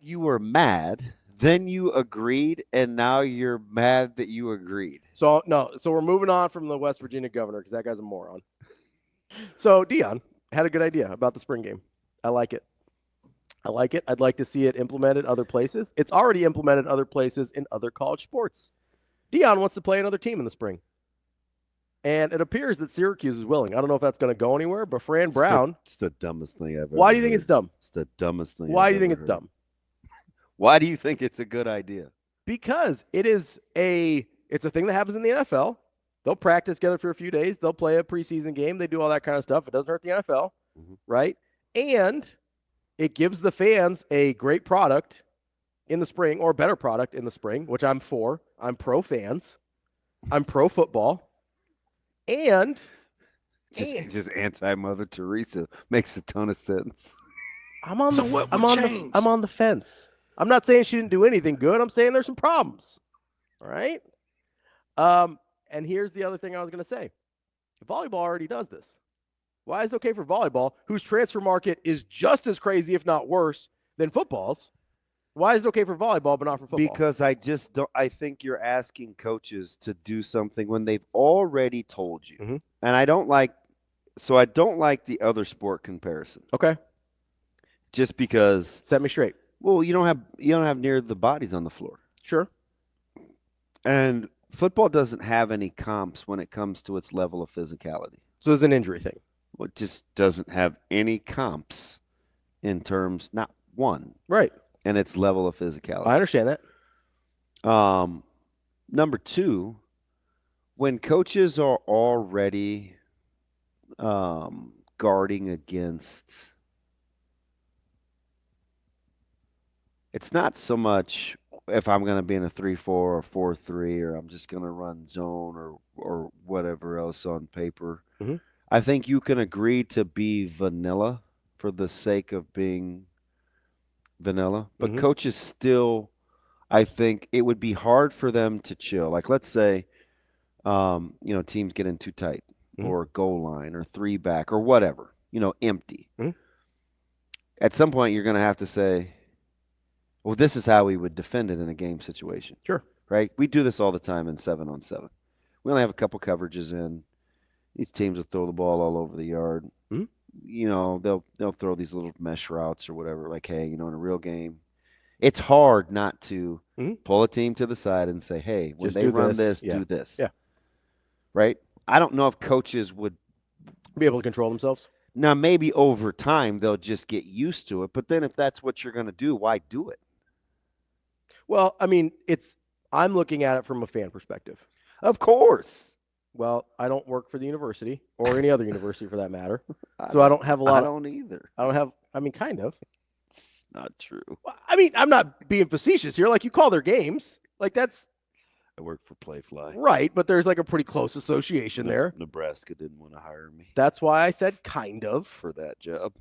you were mad, then you agreed, and now you're mad that you agreed. So we're moving on from the West Virginia governor because that guy's a moron. So Deion had a good idea about the spring game. I like it. I'd like to see it implemented other places. It's already implemented other places in other college sports. Deion wants to play another team in the spring. And it appears that Syracuse is willing. I don't know if that's going to go anywhere, but Fran Brown. It's the dumbest thing I've ever heard. Why do you think it's dumb? It's the dumbest thing Why do you think it's dumb? Why do you think it's a good idea? Because it's a thing that happens in the NFL. They'll practice together for a few days. They'll play a preseason game. They do all that kind of stuff. It doesn't hurt the NFL, right? And it gives the fans a great product in the spring, or a better product in the spring, which I'm for. I'm pro fans. I'm pro football. And just anti-Mother Teresa makes a ton of sense. I'm on the fence. I'm not saying she didn't do anything good. I'm saying there's some problems. All right? And here's the other thing I was going to say. Volleyball already does this. Why is it okay for volleyball, whose transfer market is just as crazy, if not worse, than football's? Why is it okay for volleyball but not for football? Because I think you're asking coaches to do something when they've already told you. Mm-hmm. And I don't like the other sport comparison. Okay. Just because. Set me straight. Well, you don't have near the bodies on the floor. Sure. And football doesn't have any comps when it comes to its level of physicality. So it's an injury thing. Well, it just doesn't have any comps in terms, not one. Right. And its level of physicality. I understand that. Number two, when coaches are already guarding against, it's not so much if I'm going to be in a 3-4 or 4-3, or I'm just going to run zone or whatever else on paper. Mm-hmm. I think you can agree to be vanilla for the sake of being vanilla, but coaches still, I think it would be hard for them to chill. Like, let's say, teams get in too tight, or goal line, or 3-back, or whatever, empty. At some point, you're going to have to say, well, this is how we would defend it in a game situation. Sure. Right? We do this all the time in 7-on-7. We only have a couple coverages in. These teams will throw the ball all over the yard. They'll throw these little mesh routes or whatever. Like, hey, in a real game, it's hard not to pull a team to the side and say, hey, when they run this, do this. Yeah. Right? I don't know if coaches would be able to control themselves. Now, maybe over time they'll just get used to it. But then if that's what you're going to do, why do it? Well, I mean, I'm looking at it from a fan perspective. Of course. Well, I don't work for the university or any other university for that matter. So I don't have a lot. I don't either. Kind of. It's not true. I mean, I'm not being facetious here. Like, you call their games. Like, that's. I work for Playfly. Right, but there's like a pretty close association there. Nebraska didn't want to hire me. That's why I said kind of. For that job.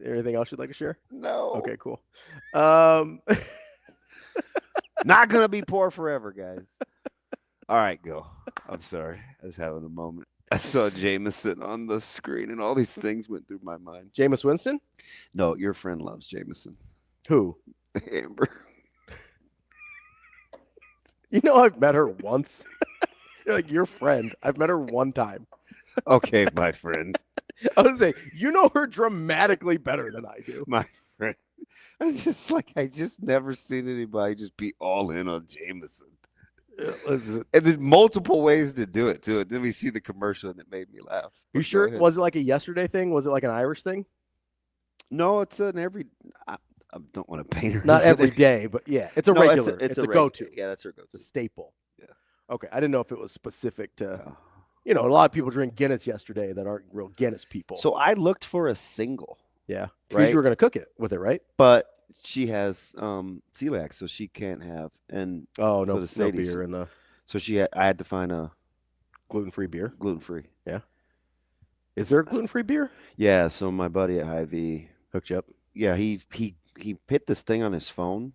Anything else you'd like to share? No. Okay, cool. Not going to be poor forever, guys. All right, go. I'm sorry. I was having a moment. I saw Jameson on the screen, and all these things went through my mind. Jameis Winston? No, your friend loves Jameson. Who? Amber. I've met her once. You're like, your friend. I've met her one time. Okay, my friend. I was saying, her dramatically better than I do. My friend. I just never seen anybody just be all in on Jameson. And there's multiple ways to do it, too. Then we see the commercial, and it made me laugh. You sure? Was it like a yesterday thing? Was it like an Irish thing? No, it's an every. I don't want to paint her. Not every day, but yeah, it's a regular. It's a go-to. Yeah, that's her go-to. It's a staple. Yeah. Okay, I didn't know if it was specific to. A lot of people drank Guinness yesterday that aren't real Guinness people. So I looked for a single. Yeah, right. You were going to cook it with it, right? But she has celiac, so she can't have. And no beer in the. So I had to find a gluten-free beer. Gluten-free. Yeah. Is there a gluten-free beer? Yeah. So my buddy at Hy-Vee hooked you up. Yeah, he hit this thing on his phone,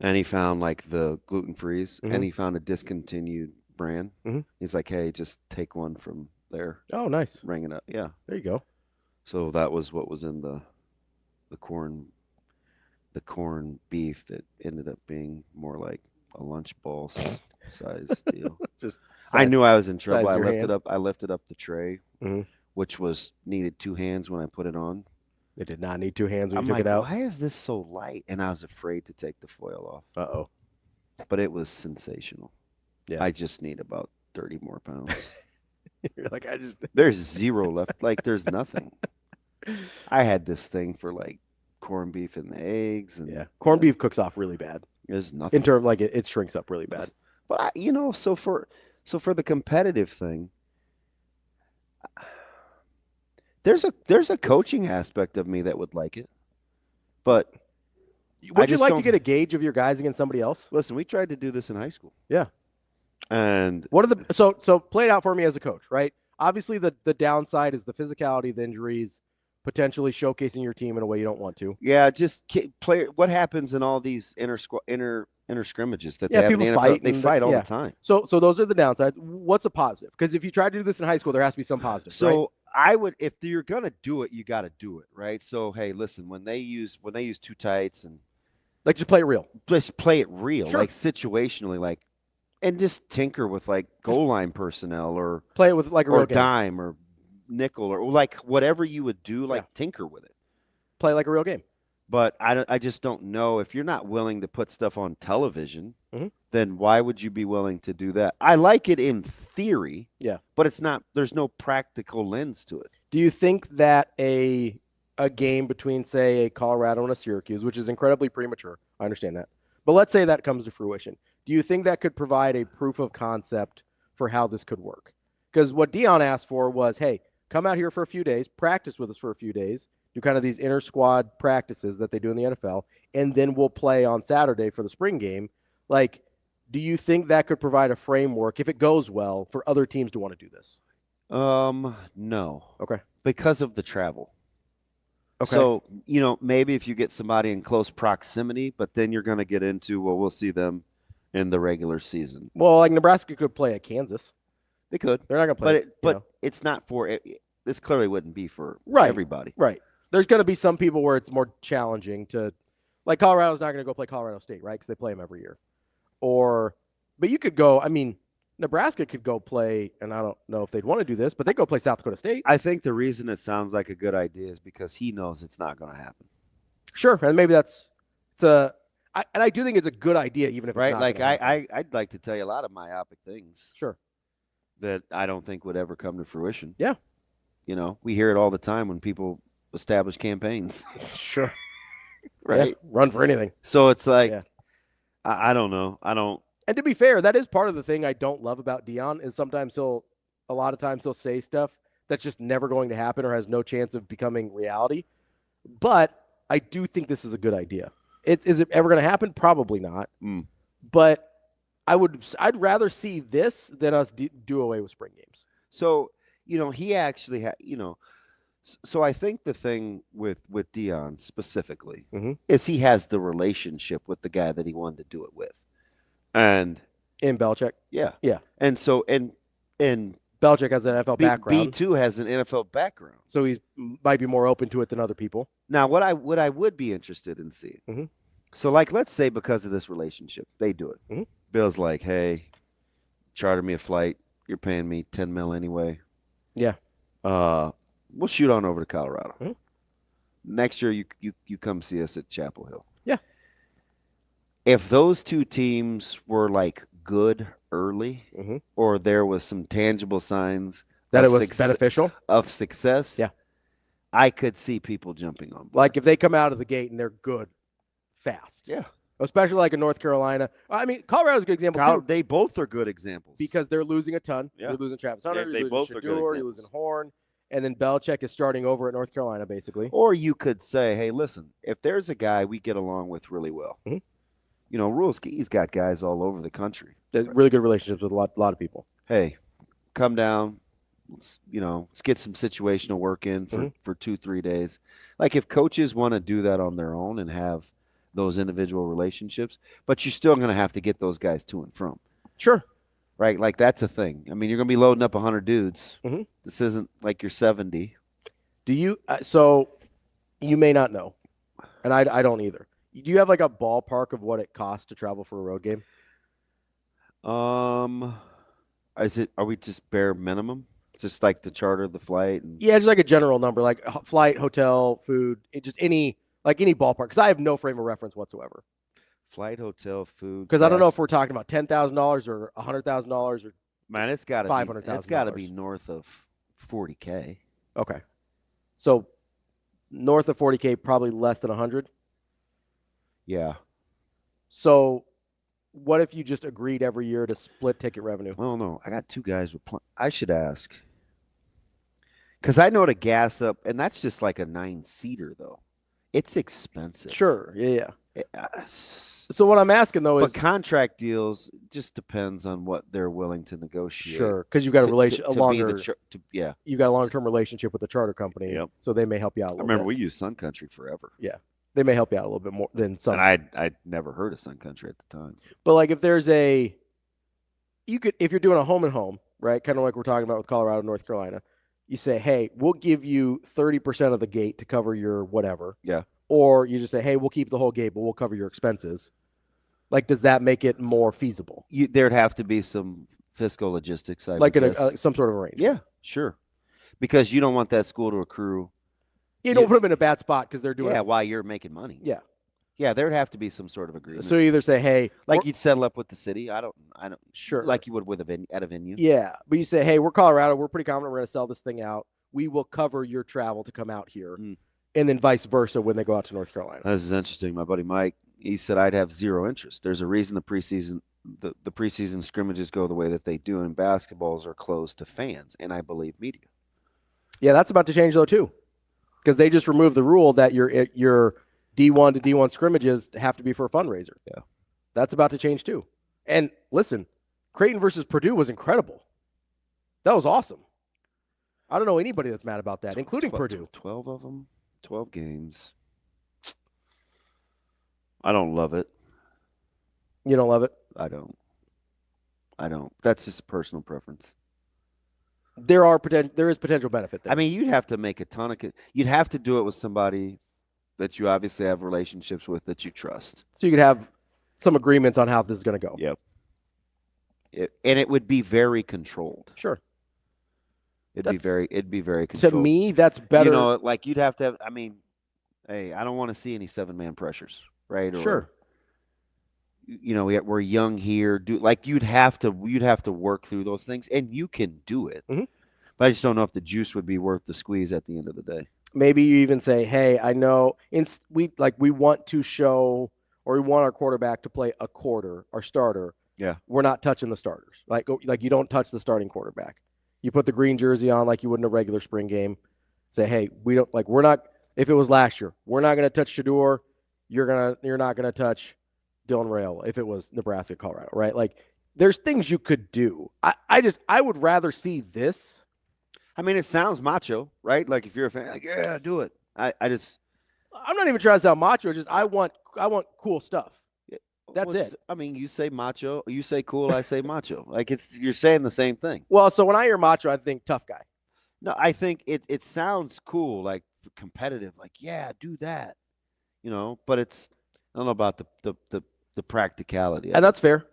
and he found like the gluten-frees, and he found a discontinued brand. He's like, hey, just take one from there. Oh, nice. Ring it up. Yeah. There you go. So that was what was in the corn the corned beef that ended up being more like a lunch ball size deal. Just I size, knew I was in trouble. size I your lifted hand. up. I lifted up the tray, Mm-hmm. which was needed 2 hands when I put it on. It did not need 2 hands when I'm you took it like, out. why is this so light? And I was afraid to take the foil off, Uh-oh. but it was sensational. Yeah. I just need about 30 more pounds. You're like, I just. There's zero left. Like there's nothing. I had this thing for like corned beef and the eggs, and Yeah. Corned beef cooks off really bad. there's In nothing. terms, like, it shrinks up really bad. But so for the competitive thing, there's a coaching aspect of me that would like it, but Would you just like to don't. get a gauge of your guys against somebody else? Listen, we tried to do this in high school, Yeah. and What are the so play it out for me as a coach, right? Obviously, the downside is the physicality, the injuries, potentially showcasing your team in a way you don't want to. yeah, just play. What happens in all these inner scrimmages that Yeah, they have in people the NFL? fight. They And fight all yeah. the time. So those are the downsides. What's a positive? Because if you try to do this in high school, there has to be some positives, right? So I would, if you're gonna do it, you got to do it right. So hey, listen, when they use two tights and Like, just play it real. just play it real, Sure. like situationally, like, and just tinker with like goal line personnel or Play it with like a real game. dime or nickel or like whatever you would do, like tinker with it. Play like a real game. But I just don't know if you're not willing to put stuff on television, Mhm. then why would you be willing to do that? I like it in theory, Yeah. but it's not. There's no practical lens to it. Do you think that a game between, say, a Colorado and a Syracuse, which is incredibly premature, I understand that, but let's say that comes to fruition, do you think that could provide a proof of concept for how this could work? Because what Deion asked for was, hey, come out here for a few days, practice with us for a few days, do kind of these inter squad practices that they do in the NFL, and then we'll play on Saturday for the spring game. Like, do you think that could provide a framework, if it goes well, for other teams to want to do this? No. Okay. Because of the travel. Okay. So, maybe if you get somebody in close proximity, but then you're going to get into, well, we'll see them in the regular season. Well, like Nebraska could play at Kansas. They could. They're not going to play. But it's not for it. This clearly wouldn't be for Right. everybody. Right. There's going to be some people where it's more challenging to, like, Colorado's not going to go play Colorado State, right? Because they play them every year. But you could go, I mean, Nebraska could go play, and I don't know if they'd want to do this, but they go play South Dakota State. I think the reason it sounds like a good idea is because he knows it's not going to happen. Sure, and maybe I do think it's a good idea, even if right. It's not like I'd like to tell you a lot of myopic things. Sure. That I don't think would ever come to fruition. Yeah. We hear it all the time when people establish campaigns. Sure. Right. Yeah, run for anything. So it's like, I don't know. I don't. And to be fair, that is part of the thing I don't love about Deion is sometimes a lot of times he'll say stuff that's just never going to happen or has no chance of becoming reality. But I do think this is a good idea. Is it ever going to happen? Probably not. But I'd rather see this than us do away with spring games. So, he actually had, so I think the thing with Deion specifically is he has the relationship with the guy that he wanted to do it with. And in Belichick. Yeah. Yeah. And so, and Belichick has an NFL background. B2 has an NFL background. So he might be more open to it than other people. Now, what I would be interested in seeing. So, like, let's say because of this relationship, they do it. Bill's like, hey, charter me a flight. You're paying me $10 million anyway. Yeah. We'll shoot on over to Colorado. Next year, you come see us at Chapel Hill. Yeah. If those two teams were like good early, or there was some tangible signs that it was beneficial of success, yeah, I could see people jumping on board. Like if they come out of the gate and they're good fast. Yeah. Especially like in North Carolina. I mean, Colorado's a good example too. They both are good examples. Because they're losing a ton. Yeah. They're losing Travis Hunter. They both are good examples. You're losing Horn. And then Belichick is starting over at North Carolina, basically. Or you could say, hey, listen, if there's a guy we get along with really well, Rules, he's got guys all over the country. Really good relationships with a lot of people. Hey, come down. Let's get some situational work in for 2-3 days. Like if coaches want to do that on their own and have those individual relationships, but you're still going to have to get those guys to and from. Sure. Right? Like that's a thing. I mean, you're going to be loading up 100 dudes. This isn't like you're 70. Do you? So you may not know, and I don't either. Do you have like a ballpark of what it costs to travel for a road game? Um, are we just bare minimum? Just like to charter the flight and Yeah, just like a general number, like flight, hotel, food, just any ballpark. Because I have no frame of reference whatsoever. flight, hotel, food, Because I don't know if gas. we're talking about $10,000 or $100,000 or Man, it's got to be $500,000. north of 40K. Okay, so north of 40K, probably less than 100. Yeah. So what if you just agreed every year to split ticket revenue? I don't know. I got two guys with I should ask. Because I know to gas up, and that's just like a 9-seater, though. It's expensive. Sure, yeah. But So what I'm asking though is contract deals just depends on what they're willing to negotiate. sure, because you've got you got a longer term relationship with the charter company, Yep. so they may help you out a little I remember bit. we used Sun Country forever. Yeah, they may help you out a little bit more than some. And I'd never heard of Sun Country at the time. But like if there's if you're doing a home and home, right? Kind of like we're talking about with Colorado, North Carolina, you say, hey, we'll give you 30% of the gate to cover your whatever. Yeah. Or you just say, hey, we'll keep the whole gate, but we'll cover your expenses. Like, does that make it more feasible? There'd have to be some fiscal logistics, some sort of arrangement. Yeah, sure. Because you don't want that school to accrue. You don't put them in a bad spot because they're doing while you're making money. Yeah. Yeah, there'd have to be some sort of agreement. So you either say, hey, like you'd settle up with the city. I don't sure. Like you would with at a venue. Yeah. But you say, hey, we're Colorado, we're pretty confident we're gonna sell this thing out. We will cover your travel to come out here. And then vice versa when they go out to North Carolina. This is interesting. My buddy Mike, he said I'd have zero interest. There's a reason the preseason scrimmages go the way that they do, and basketballs are closed to fans, and I believe media. Yeah, that's about to change though too, because they just removed the rule that your D1 to D1 scrimmages have to be for a fundraiser. Yeah, that's about to change too. And listen, Creighton versus Purdue was incredible. That was awesome. I don't know anybody that's mad about that, including Purdue. 12 of them. 12 games. I don't love it. You don't love it? I don't. That's just a personal preference. There is potential benefit there. I mean, you'd have to make a ton of you'd have to do it with somebody that you obviously have relationships with that you trust. So you could have some agreements on how this is going to go. Yep. And it would be very controlled. Sure. It'd be very controlled. To me, that's better. You know, like you'd have to have, I mean, hey, I don't want to see any 7-man pressures, right? Sure. You know, we're young here. You'd have to work through those things, and you can do it. Mm-hmm. But I just don't know if the juice would be worth the squeeze at the end of the day. Maybe you even say, hey, I know we want to show, or we want our quarterback to play a quarter, our starter. Yeah. We're not touching the starters. Like you don't touch the starting quarterback. You put the green jersey on like you would in a regular spring game. Say, hey, we're not, if it was last year, we're not going to touch Shador. You're not going to touch Dylan Rail if it was Nebraska, Colorado, right? Like there's things you could do. I would rather see this. I mean, it sounds macho, right? Like if you're a fan, like, yeah, do it. I'm not even trying to sound macho. Just I want cool stuff. That's it. I mean, you say macho, you say cool, I say macho. Like you're saying the same thing. Well, so when I hear macho, I think tough guy. No, I think it sounds cool, like competitive, like, yeah, do that. You know, but I don't know about the practicality. And that's fair.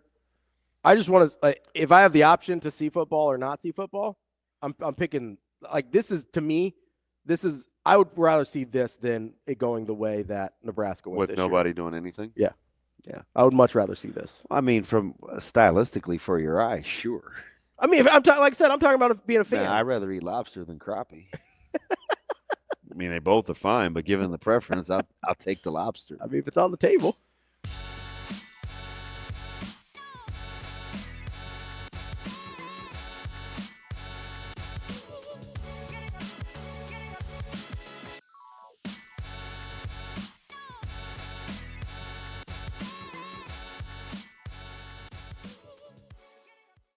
I just want to, if I have the option to see football or not see football, I'm picking, like, I would rather see this than it going the way that Nebraska went with nobody doing anything. Yeah. Yeah. I would much rather see this. I mean, from stylistically for your eye, sure. I mean, like I said, I'm talking about being a fan. I'd rather eat lobster than crappie. I mean, they both are fine, but given the preference, I'll take the lobster. I mean, if it's on the table.